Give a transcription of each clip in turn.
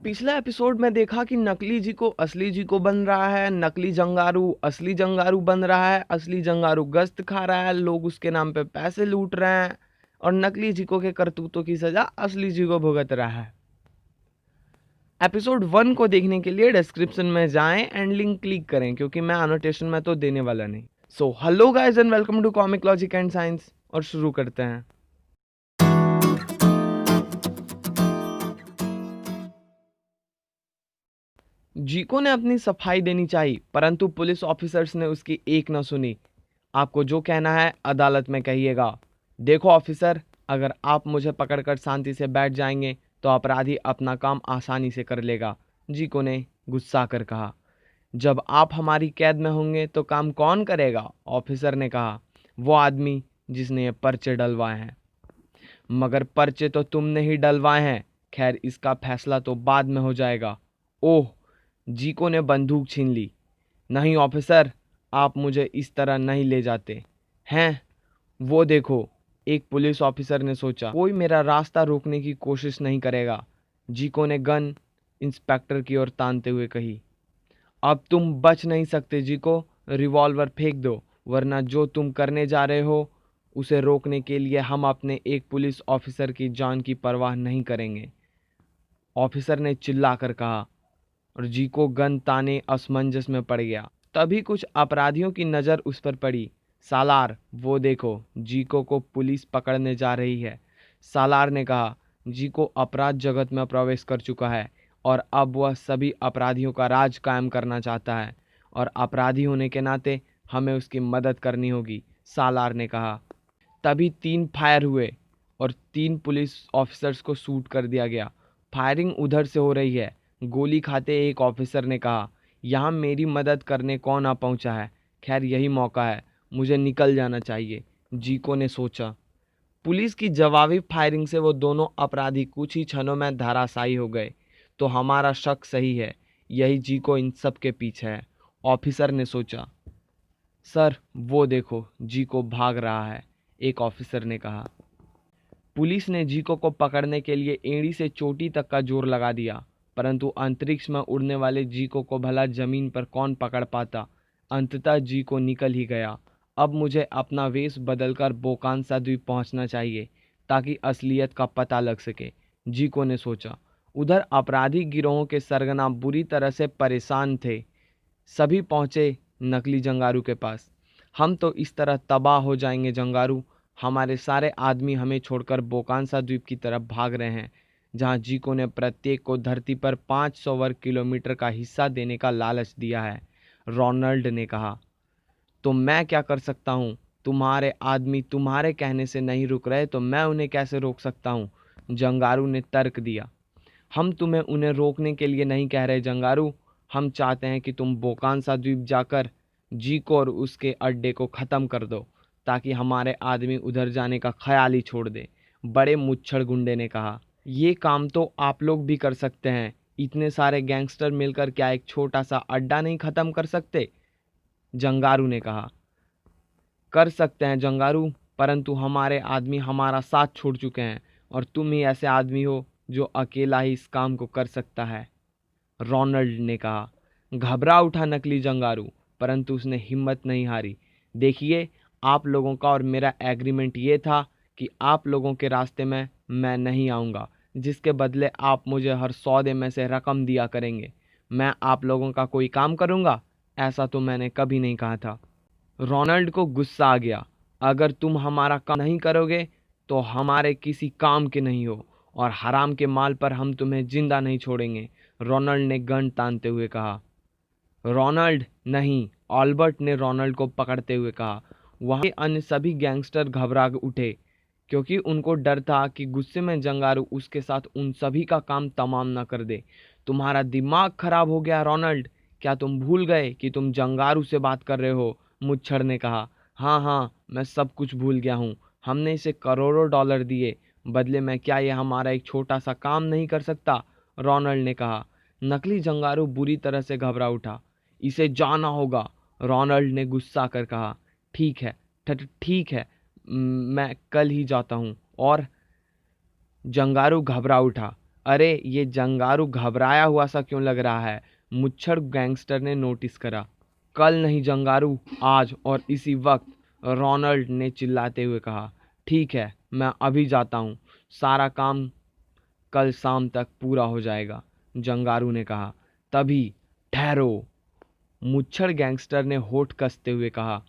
पिछला एपिसोड में देखा कि नकली जी को असली जी को बन रहा है, नकली जंगारू असली जंगारू बन रहा है, असली जंगारू गश्त खा रहा है, लोग उसके नाम पे पैसे लूट रहे हैं और नकली जीको के करतूतों की सजा असली जी को भुगत रहा है। एपिसोड 1 को देखने के लिए डिस्क्रिप्शन में जाएं एंड लिंक क्लिक करें क्योंकि मैं एनोटेशन में तो देने वाला नहीं। So hello guys and welcome to comic logic and science और शुरू करते हैं। जीको ने अपनी सफाई देनी चाहिए परंतु पुलिस ऑफिसर्स ने उसकी एक न सुनी। आपको जो कहना है अदालत में कहिएगा। देखो ऑफिसर, अगर आप मुझे पकड़कर शांति से बैठ जाएंगे तो अपराधी अपना काम आसानी से कर लेगा, जीको ने गुस्सा कर कहा। जब आप हमारी कैद में होंगे तो काम कौन करेगा, ऑफिसर ने कहा। वो आदमी जिसने ये पर्चे डलवाए हैं। मगर पर्चे तो तुमने ही डलवाए हैं। खैर, इसका फैसला तो बाद में हो जाएगा। ओह, जीको ने बंदूक छीन ली। नहीं ऑफिसर, आप मुझे इस तरह नहीं ले जाते हैं। वो देखो, एक पुलिस ऑफिसर ने सोचा, कोई मेरा रास्ता रोकने की कोशिश नहीं करेगा। जीको ने गन इंस्पेक्टर की ओर तानते हुए कही। अब तुम बच नहीं सकते जीको, रिवॉल्वर फेंक दो, वरना जो तुम करने जा रहे हो उसे रोकने के लिए हम अपने एक पुलिस ऑफिसर की जान की परवाह नहीं करेंगे, ऑफिसर ने चिल्लाकर कहा। और जीको गन ताने असमंजस में पड़ गया। तभी कुछ अपराधियों की नज़र उस पर पड़ी। सालार, वो देखो, जीको को पुलिस पकड़ने जा रही है, सालार ने कहा। जीको अपराध जगत में प्रवेश कर चुका है और अब वह सभी अपराधियों का राज कायम करना चाहता है और अपराधी होने के नाते हमें उसकी मदद करनी होगी, सालार ने कहा। तभी 3 फायर हुए और 3 पुलिस ऑफिसर्स को शूट कर दिया गया। फायरिंग उधर से हो रही है, गोली खाते एक ऑफिसर ने कहा। यहाँ मेरी मदद करने कौन आ पहुँचा है। खैर, यही मौका है, मुझे निकल जाना चाहिए, जीको ने सोचा। पुलिस की जवाबी फायरिंग से वो दोनों अपराधी कुछ ही क्षणों में धराशायी हो गए। तो हमारा शक सही है, यही जीको इन सब के पीछे है, ऑफिसर ने सोचा। सर, वो देखो, जीको भाग रहा है, एक ऑफिसर ने कहा। पुलिस ने जीको को पकड़ने के लिए एड़ी से चोटी तक का जोर लगा दिया, परंतु अंतरिक्ष में उड़ने वाले जीको को भला जमीन पर कौन पकड़ पाता। अंततः जीको निकल ही गया। अब मुझे अपना वेश बदलकर बोकांसा द्वीप पहुंचना चाहिए ताकि असलियत का पता लग सके, जीको ने सोचा। उधर अपराधी गिरोहों के सरगना बुरी तरह से परेशान थे। सभी पहुंचे नकली जंगारू के पास। हम तो इस तरह तबाह हो जाएंगे जंगारू, हमारे सारे आदमी हमें छोड़कर बोकांसा द्वीप की तरफ भाग रहे हैं, जहां जीको ने प्रत्येक को धरती पर 500 वर्ग किलोमीटर का हिस्सा देने का लालच दिया है, रोनाल्ड ने कहा। तो मैं क्या कर सकता हूँ, तुम्हारे आदमी तुम्हारे कहने से नहीं रुक रहे तो मैं उन्हें कैसे रोक सकता हूँ, जंगारू ने तर्क दिया। हम तुम्हें उन्हें रोकने के लिए नहीं कह रहे जंगारू, हम चाहते हैं कि तुम बोकांसा द्वीप जाकर जीको और उसके अड्डे को ख़त्म कर दो ताकि हमारे आदमी उधर जाने का ख्याल ही छोड़ दे, बड़े मुच्छड़ गुंडे ने कहा। ये काम तो आप लोग भी कर सकते हैं, इतने सारे गैंगस्टर मिलकर क्या एक छोटा सा अड्डा नहीं ख़त्म कर सकते, जंगारू ने कहा। कर सकते हैं जंगारू, परंतु हमारे आदमी हमारा साथ छोड़ चुके हैं और तुम ही ऐसे आदमी हो जो अकेला ही इस काम को कर सकता है, रोनाल्ड ने कहा। घबरा उठा नकली जंगारू, परंतु उसने हिम्मत नहीं हारी। देखिए, आप लोगों का और मेरा एग्रीमेंट ये था कि आप लोगों के रास्ते में मैं नहीं आऊँगा, जिसके बदले आप मुझे हर सौदे में से रकम दिया करेंगे। मैं आप लोगों का कोई काम करूँगा, ऐसा तो मैंने कभी नहीं कहा था। रोनाल्ड को गुस्सा आ गया। अगर तुम हमारा काम नहीं करोगे तो हमारे किसी काम के नहीं हो और हराम के माल पर हम तुम्हें जिंदा नहीं छोड़ेंगे, रोनाल्ड ने गन तानते हुए कहा। रोनाल्ड नहीं, ऑल्बर्ट ने रोनाल्ड को पकड़ते हुए कहा। वहाँ के अन्य सभी गैंगस्टर घबरा उठे क्योंकि उनको डर था कि गुस्से में जंगारू उसके साथ उन सभी का काम तमाम न कर दे। तुम्हारा दिमाग खराब हो गया रोनाल्ड, क्या तुम भूल गए कि तुम जंगारू से बात कर रहे हो, मुच्छड़ ने कहा। हाँ हाँ, मैं सब कुछ भूल गया हूँ, हमने इसे करोड़ों डॉलर दिए, बदले में क्या यह हमारा एक छोटा सा काम नहीं कर सकता, रोनाल्ड ने कहा। नकली जंगारू बुरी तरह से घबरा उठा। इसे जाना होगा, रोनाल्ड ने गुस्सा कर कहा। ठीक है, ठीक है, मैं कल ही जाता हूँ। और जंगारू घबरा उठा। अरे ये जंगारू घबराया हुआ सा क्यों लग रहा है? मुच्छड़ गैंगस्टर ने नोटिस करा। कल नहीं जंगारू, आज और इसी वक्त, रोनाल्ड ने चिल्लाते हुए कहा। ठीक है, मैं अभी जाता हूँ, सारा काम कल शाम तक पूरा हो जाएगा, जंगारू ने कहा। तभी ठहरो, मुच्छड़ गैंगस्टर ने होठ कसते हुए कहा।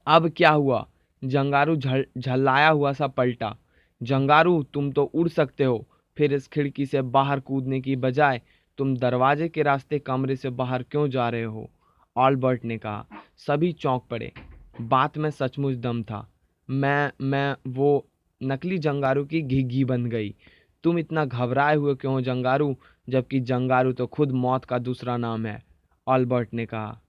अब क्या हुआ? जंगारू झल्लाया हुआ सा पलटा। जंगारू, तुम तो उड़ सकते हो, फिर इस खिड़की से बाहर कूदने की बजाय तुम दरवाजे के रास्ते कमरे से बाहर क्यों जा रहे हो? ऑल्बर्ट ने कहा। सभी चौंक पड़े। बात में सचमुच दम था। मैं वो नकली जंगारू की घिघी बन गई। तुम इतना घबराए हुए क्यों हो जंगारू, जबकि जंगारू तो खुद मौत का दूसरा नाम है, ऑल्बर्ट ने कहा।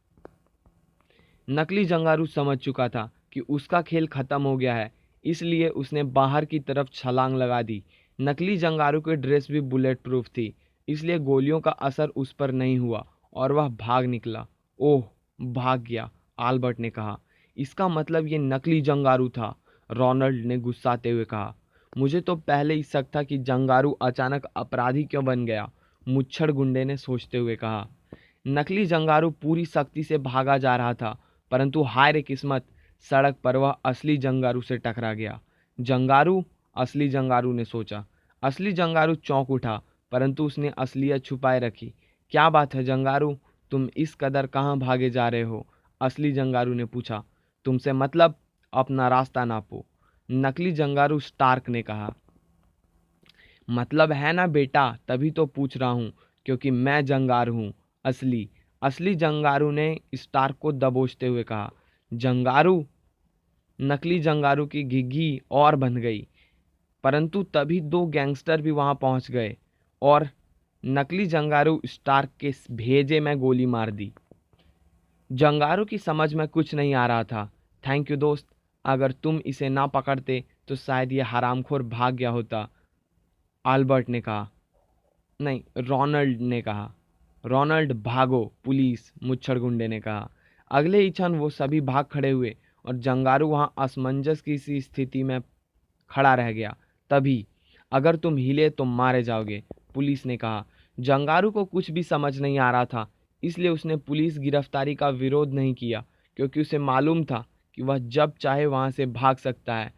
नकली जंगारू समझ चुका था कि उसका खेल खत्म हो गया है, इसलिए उसने बाहर की तरफ छलांग लगा दी। नकली जंगारू की ड्रेस भी बुलेट प्रूफ थी, इसलिए गोलियों का असर उस पर नहीं हुआ और वह भाग निकला। ओह, भाग गया, आल्बर्ट ने कहा। इसका मतलब ये नकली जंगारू था, रोनाल्ड ने गुस्साते हुए कहा। मुझे तो पहले ही शक था कि जंगारू अचानक अपराधी क्यों बन गया, मुच्छड़ गुंडे ने सोचते हुए कहा। नकली जंगारू पूरी शक्ति से भागा जा रहा था, परंतु हाय रे किस्मत, सड़क पर वह असली जंगारू से टकरा गया। जंगारू, असली जंगारू ने सोचा। असली जंगारू चौंक उठा, परंतु उसने असलियत छुपाए रखी। क्या बात है जंगारू, तुम इस कदर कहाँ भागे जा रहे हो? असली जंगारू ने पूछा। तुमसे मतलब, अपना रास्ता नापो, नकली जंगारू स्टार्क ने कहा। मतलब है ना बेटा, तभी तो पूछ रहा हूँ, क्योंकि मैं जंगार हूँ, असली। असली जंगारू ने स्टार्क को दबोचते हुए कहा। जंगारू, नकली जंगारू की घिघी और बंध गई। परंतु तभी दो गैंगस्टर भी वहां पहुंच गए और नकली जंगारू स्टार्क के भेजे में गोली मार दी। जंगारू की समझ में कुछ नहीं आ रहा था। थैंक यू दोस्त, अगर तुम इसे ना पकड़ते तो शायद ये हरामखोर भाग गया होता, आल्बर्ट ने कहा। नहीं, रोनाल्ड ने कहा। रोनाल्ड भागो पुलिस, मुच्छड़ गुंडे ने कहा। अगले ही क्षण वो सभी भाग खड़े हुए और जंगारू वहां असमंजस की सी स्थिति में खड़ा रह गया। तभी, अगर तुम हिले तो मारे जाओगे, पुलिस ने कहा। जंगारू को कुछ भी समझ नहीं आ रहा था, इसलिए उसने पुलिस गिरफ्तारी का विरोध नहीं किया, क्योंकि उसे मालूम था कि वह जब चाहे वहां से भाग सकता है।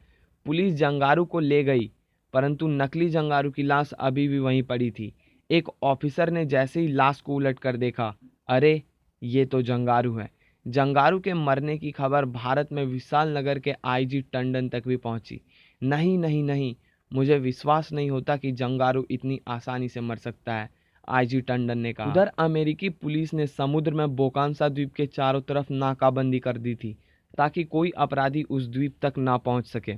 पुलिस जंगारू को ले गई, परंतु नकली जंगारू की लाश अभी भी वहीं पड़ी थी। एक ऑफिसर ने जैसे ही लाश को उलट कर देखा, अरे ये तो जंगारू है। जंगारू के मरने की खबर भारत में विशाल नगर के आईजी टंडन तक भी पहुंची। नहीं नहीं नहीं, मुझे विश्वास नहीं होता कि जंगारू इतनी आसानी से मर सकता है, आईजी टंडन ने कहा। उधर अमेरिकी पुलिस ने समुद्र में बोकांसा द्वीप के चारों तरफ नाकाबंदी कर दी थी, ताकि कोई अपराधी उस द्वीप तक ना पहुंच सके।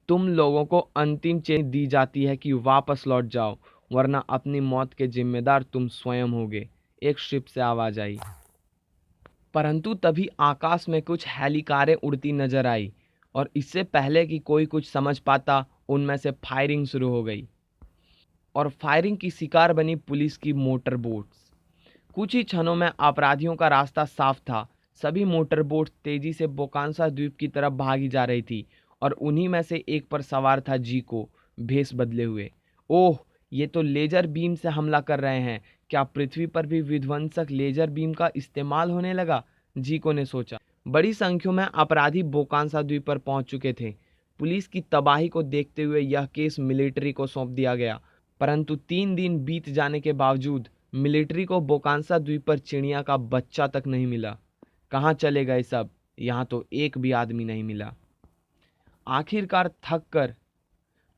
तुम लोगों को अंतिम चेतावनी दी जाती है कि वापस लौट जाओ, वरना अपनी मौत के जिम्मेदार तुम स्वयं होगे, एक शिप से आवाज आई। परंतु तभी आकाश में कुछ हेलिकारें उड़ती नजर आई और इससे पहले कि कोई कुछ समझ पाता, उनमें से फायरिंग शुरू हो गई और फायरिंग की शिकार बनी पुलिस की मोटर बोट्स। कुछ ही क्षणों में अपराधियों का रास्ता साफ था। सभी मोटर बोट तेजी से बोकांसा द्वीप की तरफ भागी जा रही थी और उन्हीं में से एक पर सवार था जीको, भेष बदले हुए। ओह, ये तो लेजर बीम से हमला कर रहे हैं। क्या पृथ्वी पर भी विध्वंसक लेजर बीम का इस्तेमाल होने लगा? जीको ने सोचा। बड़ी संख्या में अपराधी बोकांसा द्वीप पर पहुंच चुके थे। पुलिस की तबाही को देखते हुए यह केस मिलिट्री को सौंप दिया गया, परंतु 3 दिन बीत जाने के बावजूद मिलिट्री को बोकांसा द्वीप पर चिड़िया का बच्चा तक नहीं मिला। कहाँ चले गए सब? यहाँ तो एक भी आदमी नहीं मिला। आखिरकार थक कर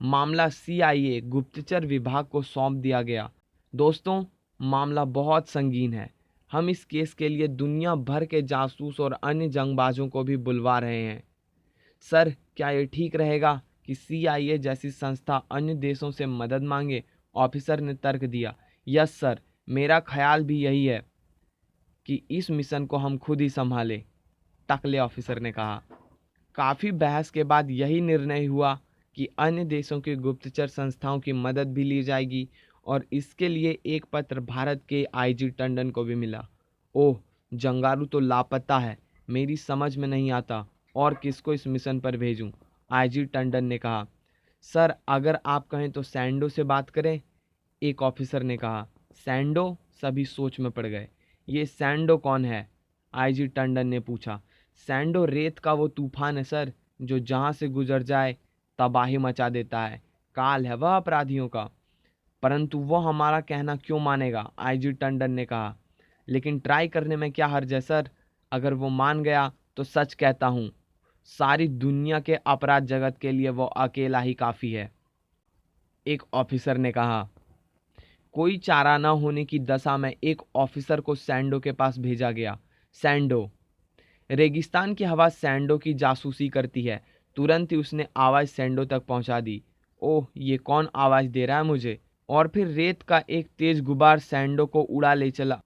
मामला सीआईए गुप्तचर विभाग को सौंप दिया गया। दोस्तों, मामला बहुत संगीन है। हम इस केस के लिए दुनिया भर के जासूस और अन्य जंगबाजों को भी बुलवा रहे हैं। सर, क्या ये ठीक रहेगा कि सीआईए जैसी संस्था अन्य देशों से मदद मांगे? ऑफिसर ने तर्क दिया। यस सर, मेरा ख्याल भी यही है कि इस मिशन को हम खुद ही संभालें, टकले ऑफिसर ने कहा। काफ़ी बहस के बाद यही निर्णय हुआ कि अन्य देशों की गुप्तचर संस्थाओं की मदद भी ली जाएगी और इसके लिए एक पत्र भारत के आईजी टंडन को भी मिला। ओह, जंगारू तो लापता है। मेरी समझ में नहीं आता और किसको इस मिशन पर भेजूं, आईजी टंडन ने कहा। सर अगर आप कहें तो सैंडो से बात करें, एक ऑफिसर ने कहा। सैंडो? सभी सोच में पड़ गए। ये सैंडो कौन है? आईजी टंडन ने पूछा। सैंडो रेत का वो तूफान है सर, जो जहां से गुजर जाए तबाही मचा देता है। काल है वह अपराधियों का। परंतु वो हमारा कहना क्यों मानेगा? आईजी टंडन ने कहा। लेकिन ट्राई करने में क्या हर्ज है सर? अगर वो मान गया तो सच कहता हूं, सारी दुनिया के अपराध जगत के लिए वो अकेला ही काफी है, एक ऑफिसर ने कहा। कोई चारा न होने की दशा में एक ऑफिसर को सैंडो के पास भेजा गया। सैंडो। रेगिस्तान की हवा सैंडो की जासूसी करती है। तुरंत ही उसने आवाज सैंडो तक पहुंचा दी। ओह, ये कौन आवाज दे रहा है मुझे? और फिर रेत का एक तेज गुबार सैंडो को उड़ा ले चला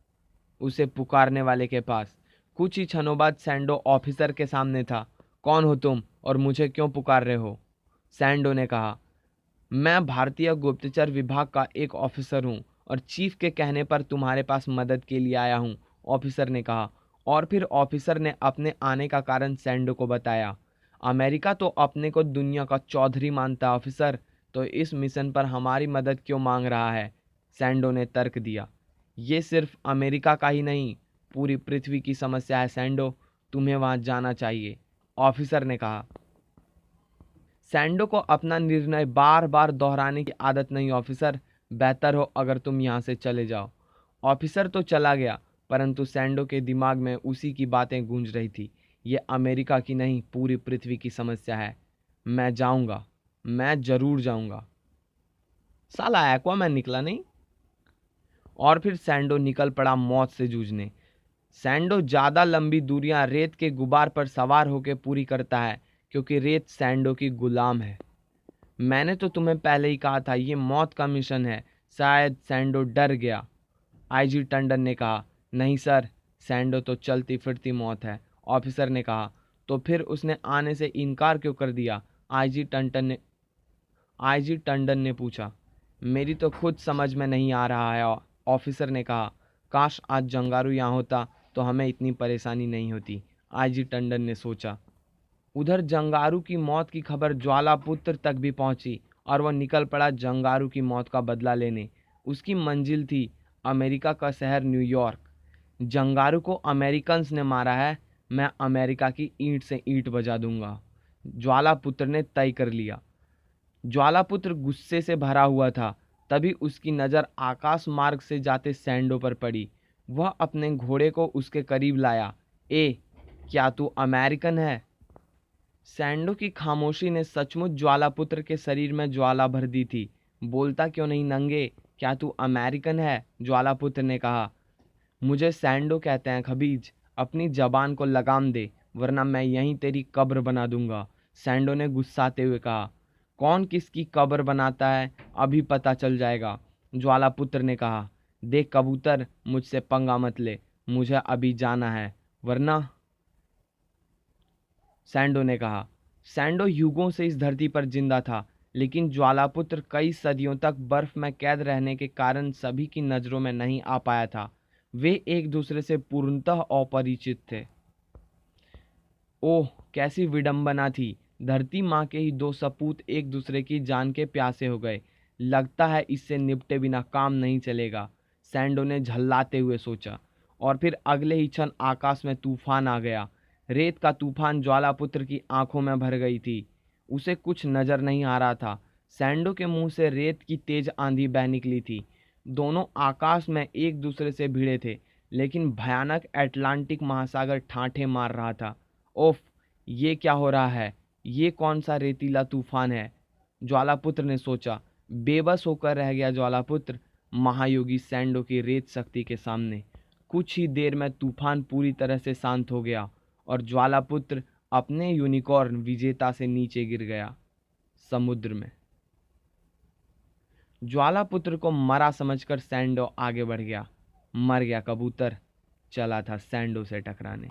उसे पुकारने वाले के पास। कुछ ही क्षणों बाद सैंडो ऑफिसर के सामने था। कौन हो तुम और मुझे क्यों पुकार रहे हो? सैंडो ने कहा। मैं भारतीय गुप्तचर विभाग का एक ऑफिसर हूं और चीफ के कहने पर तुम्हारे पास मदद के लिए आया हूं, ऑफिसर ने कहा। और फिर ऑफिसर ने अपने आने का कारण सैंडो को बताया। अमेरिका तो अपने को दुनिया का चौधरी मानता है ऑफिसर, तो इस मिशन पर हमारी मदद क्यों मांग रहा है? सैंडो ने तर्क दिया। ये सिर्फ अमेरिका का ही नहीं, पूरी पृथ्वी की समस्या है सैंडो। तुम्हें वहां जाना चाहिए, ऑफिसर ने कहा। सैंडो को अपना निर्णय बार बार दोहराने की आदत नहीं ऑफिसर, बेहतर हो अगर तुम यहाँ से चले जाओ। ऑफिसर तो चला गया, परंतु सैंडो के दिमाग में उसी की बातें गूंज रही थी। ये अमेरिका की नहीं, पूरी पृथ्वी की समस्या है। मैं जाऊंगा, मैं जरूर जाऊंगा। साला एक्वामैन निकला नहीं। और फिर सैंडो निकल पड़ा मौत से जूझने। सैंडो ज्यादा लंबी दूरियां रेत के गुबार पर सवार होकर पूरी करता है, क्योंकि रेत सैंडो की गुलाम है। मैंने तो तुम्हें पहले ही कहा था, ये मौत का मिशन है। शायद सैंडो डर गया, आईजी टंडन ने कहा। नहीं सर, सैंडो तो चलती फिरती मौत है, ऑफिसर ने कहा। तो फिर उसने आने से इनकार क्यों कर दिया? आईजी टंडन ने पूछा। मेरी तो खुद समझ में नहीं आ रहा है, ऑफिसर ने कहा। काश आज जंगारू यहाँ होता तो हमें इतनी परेशानी नहीं होती, आईजी टंडन ने सोचा। उधर जंगारू की मौत की खबर ज्वालापुत्र तक भी पहुंची और वह निकल पड़ा जंगारू की मौत का बदला लेने। उसकी मंजिल थी अमेरिका का शहर न्यूयॉर्क। जंगारू को अमेरिकन्स ने मारा है, मैं अमेरिका की ईंट से ईंट बजा दूंगा, ज्वालापुत्र ने तय कर लिया। ज्वालापुत्र गुस्से से भरा हुआ था। तभी उसकी नज़र आकाश मार्ग से जाते सैंडो पर पड़ी। वह अपने घोड़े को उसके करीब लाया। ए, क्या तू अमेरिकन है? सैंडो की खामोशी ने सचमुच ज्वालापुत्र के शरीर में ज्वाला भर दी थी। बोलता क्यों नहीं नंगे, क्या तू अमेरिकन है? ज्वालापुत्र ने कहा। मुझे सैंडो कहते हैं खबीज, अपनी जबान को लगाम दे, वरना मैं यहीं तेरी कब्र बना दूंगा, सैंडो ने गुस्साते हुए कहा। कौन किसकी कब्र बनाता है अभी पता चल जाएगा, ज्वालापुत्र ने कहा। देख कबूतर, मुझसे पंगा मत ले, मुझे अभी जाना है, वरना, सैंडो ने कहा। सैंडो युगों से इस धरती पर जिंदा था, लेकिन ज्वालापुत्र कई सदियों तक बर्फ में कैद रहने के कारण सभी की नजरों में नहीं आ पाया था। वे एक दूसरे से पूर्णतः अपरिचित थे। ओह, कैसी विडंबना थी। धरती माँ के ही दो सपूत एक दूसरे की जान के प्यासे हो गए। लगता है इससे निपटे बिना काम नहीं चलेगा, सैंडो ने झल्लाते हुए सोचा। और फिर अगले ही क्षण आकाश में तूफान आ गया। रेत का तूफान ज्वालापुत्र की आंखों में भर गई थी। उसे कुछ नजर नहीं आ रहा था। सैंडो के मुंह से रेत की तेज आंधी बह निकली थी। दोनों आकाश में एक दूसरे से भिड़े थे, लेकिन भयानक अटलांटिक महासागर ठाठे मार रहा था। ओफ, ये क्या हो रहा है? ये कौन सा रेतीला तूफान है? ज्वालापुत्र ने सोचा। बेबस होकर रह गया ज्वालापुत्र महायोगी सैंडो की रेत शक्ति के सामने। कुछ ही देर में तूफान पूरी तरह से शांत हो गया और ज्वालापुत्र अपने यूनिकॉर्न विजेता से नीचे गिर गया, समुद्र में। ज्वालापुत्र को मरा समझकर सैंडो आगे बढ़ गया। मर गया कबूतर, चला था सैंडो से टकराने।